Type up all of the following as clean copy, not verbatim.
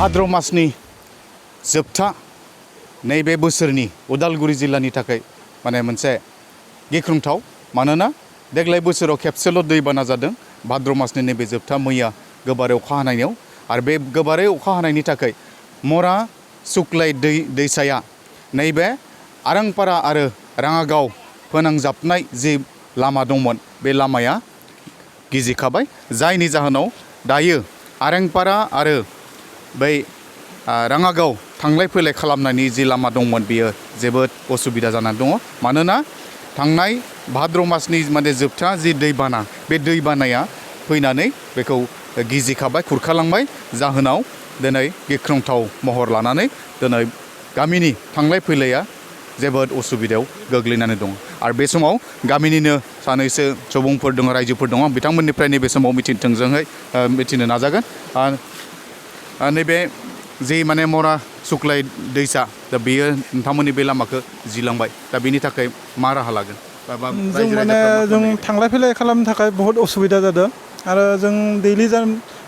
भाद्र मासनि जोबथा नैबे बोसोरनि उदालगुरि जिल्लानि थाखाय माने मोनसे गिख्रंथाव मानोना देग्लाय बोसोराव खेबसेल' दैबाना जादों भाद्र मासनि नैबे जोबथा मैया गोबारै अखा हानायाव आरो बे गोबारै अखा हानायनि थाखाय मरा सुक्लाय दैसाया नैबे आरांपारा आरो राङागाव फोनांजाबनाय जि लामा दंमोन बे लामाया गिजिखाबाय जायनि जाहोनाव दायो आरांपारा आरो बै राङागाव थांलाय फैलाय खालामनायनि जि लामा दंमोन बियो जोबोद असुबिदा जानानै दङ मानोना थांनाय भाद्र मासनि माने जोबथा जि दैबाना बे दैबानाया फैनानै बेखौ गिजिखाबाय खुरखालांबाय जाहोनाव दिनै गिख्रंथाव महर लानानै दिनै गामिनि थांलाय फैलाया जोबोद असुबिदायाव गोग्लैनानै दङ आरो बे समाव गामिनिनो सानैसो सुबुंफोर दङ रायजोफोर दङ बिथांमोननिफ्राय नैबे समाव थोंजोङै मिथिनो नाजागोन नैबे जि माने मरा सुक्लाय दैसा दा बेयो नोंथांमोननि बे लामाखौ जिलांबाय दा बेनि थाखाय मा राहा लागोन जों माने जों थांलाय फैलाय खालामनो थाखाय बहुत असुबिदा जादों आरो जों दैलि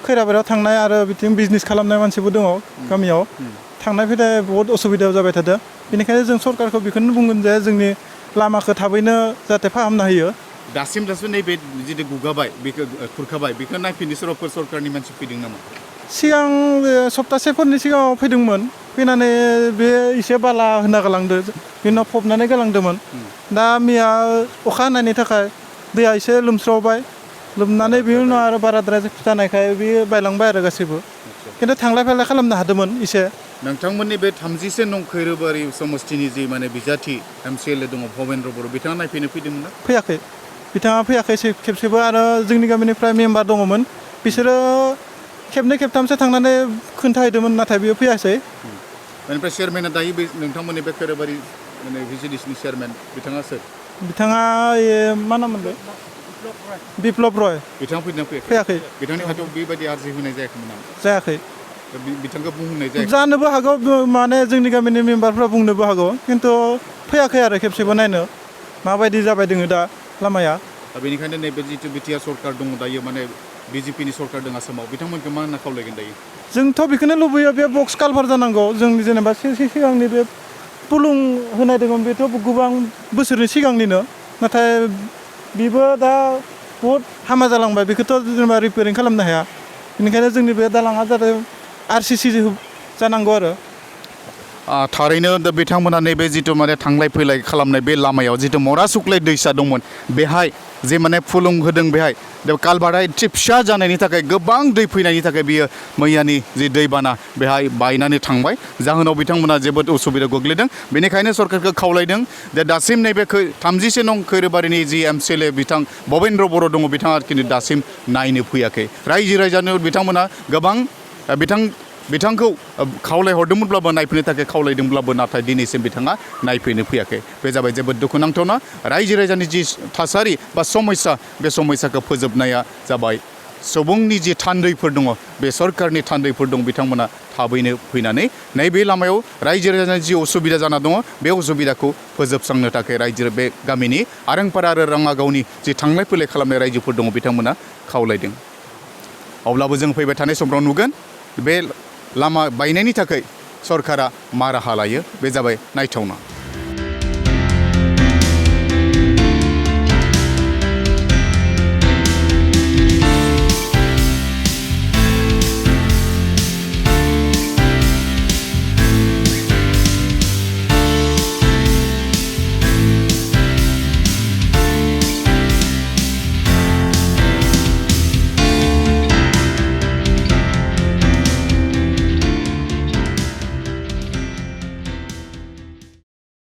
खैराबारियाव थांनाय आरो बिथिं बिजनेस खालामनाय मानसिबो दङ गामियाव थांनाय फैलाय बहुत असुबिदायाव जाबाय थादों बेनिखायनो जों सरकारखौ बेखौनो बुंगोन जे जोंनि लामाखौ थाबैनो जाहाथे फाहामना होयो दासिम नैबे जितु गुगाबाय बेखौ खुरखाबाय बेखौ नायफिननो सोरबाफोर सरकारनि मानसि फैदों नामा सिगां सप्तासेफोरनि सिगाङाव फैदोंमोन फैनानै बे एसे बाला होना गालांदों बेनि उनाव फबनानै गालांदोंमोन दा मैया अखा हानायनि थाखाय दैया एसे लोमस्रावबाय लोमनानै बेनि उनाव आरो बाराद्राय जानायखाय बेयो बायलांबाय आरो गासैबो खिन्थु थांलाय फैलाय खालामनो हादोंमोन एसे नोंथांमोननि बे 30 नं खैरोबारि समस्तिनि जि माने बिजाथि एमसिएलए दङ भबेन्द्र बर' बिथाङा नायफैनो फैदोंमोन ना फैयाखै बिथाङा फैयाखै खेबसेबो आरो जोंनि गामिनिफ्राय मेम्बार दङमोन बिसोरो खेबनै खेबथामसो थांनानै खोन्थाहैदोंमन नाथाय बियो फैयासै बेनिफ्राय चेयारमेना दायो बे नोंथांमोननि बे खैरोबारि माने भिजिडिसिनि चेयारमेन बिथाङा सोर बिथाङा मा नाम मोनलाय बिप्लब रय बिथाङा फैदोंना फैयाखै बिथांनि खाथियाव बेबायदि आरजि होनाय जायाखैमोन नामा जायाखै बिथांखौ बुंहोनाय जायाखै जानोबो हागौ माने जोंनि गामिनि मेम्बारफ्रा बुंनोबो हागौ खिन्थु फैयाखै आरो खेबसेबो नायनो माबायदि जाबाय दोङो दा लामाया दा बेनिखायनो नैबे जितु बिटिआर सरकार दङ दायो माने बिजेपिनि सरकार दङ आसामाव बिथांमोनखौ मा होनना खावलायगोन दायो जोंथ' बेखौनो लुबैयो बे बक्स कालभार जानांगौ जोंनि जेनेबा सिगांनि बे फुलुं होनाय दङ बेथ' गोबां बोसोरनि सिगांनिनो नाथाय बेबो दा बहुद हामा जालांबाय बेखौथ' जेनेबा रिपेयारिं खालामनो हाया बेनिखायनो जोंनि बे दालाङा जादों आरसिसि जानांगौ आरो थारैनो बिथांमोना नैबे जितु माने थांलाय फैलाय खालामनाय बे लामायाव जितु मरा सुक्लाय दैसा दंमोन बेहाय जे माने फुलुं होदों बेहाय कालभारा एसे फिसा जानायनि थाखाय गोबां दै फैनायनि थाखाय बियो मैयानि जि दैबाना बेहाय बायनानै थांबाय जाहोनाव बिथांमोना जोबोद उसुबिदायाव गोग्लैदों बेनिखायनो सरकारखौ खावलायदों जे दासिम नैबे 30 नं खैरोबारिनि जि एमसिएलए बिथां भबेन्द्र बर' दङ बिथाङा खिन्थु दासिम नायनो फैयाखै रायजो राजानो बिथांमोना गोबां बिथांखौ खावलायहरदोंमोनब्लाबो नायफैनो थाखाय खावलायदोंब्लाबो नाथाय दिनैसिम बिथाङा नायफैनो फैयाखै बे जाबाय जोबोद दुखुनांथावना रायजो राजानि जि थासारि बा समस्या बे समस्याखौ फोजोबनाया जाबाय सुबुंनि जि थान्दैफोर दङ बे सरकारनि थान्दैफोर दं बिथांमोना थाबैनो फैनानै नैबे लामायाव रायजो राजानि जि असुबिदा जाना दङ बे असुबिदाखौ फोजोबस्रांनो थाखाय रायजो बे गामिनि आरांपारा आरो राङागावनि जि थांलाय फैलाय खालामनाय रायजोफोर दङ बिथांमोना खावलायदों अब्लाबो जों फैबाय थानाय समफ्राव नुगोन बे लामा बायनायनि थाखाय सरकारा मा राहा लायो बे जाबाय नायथावना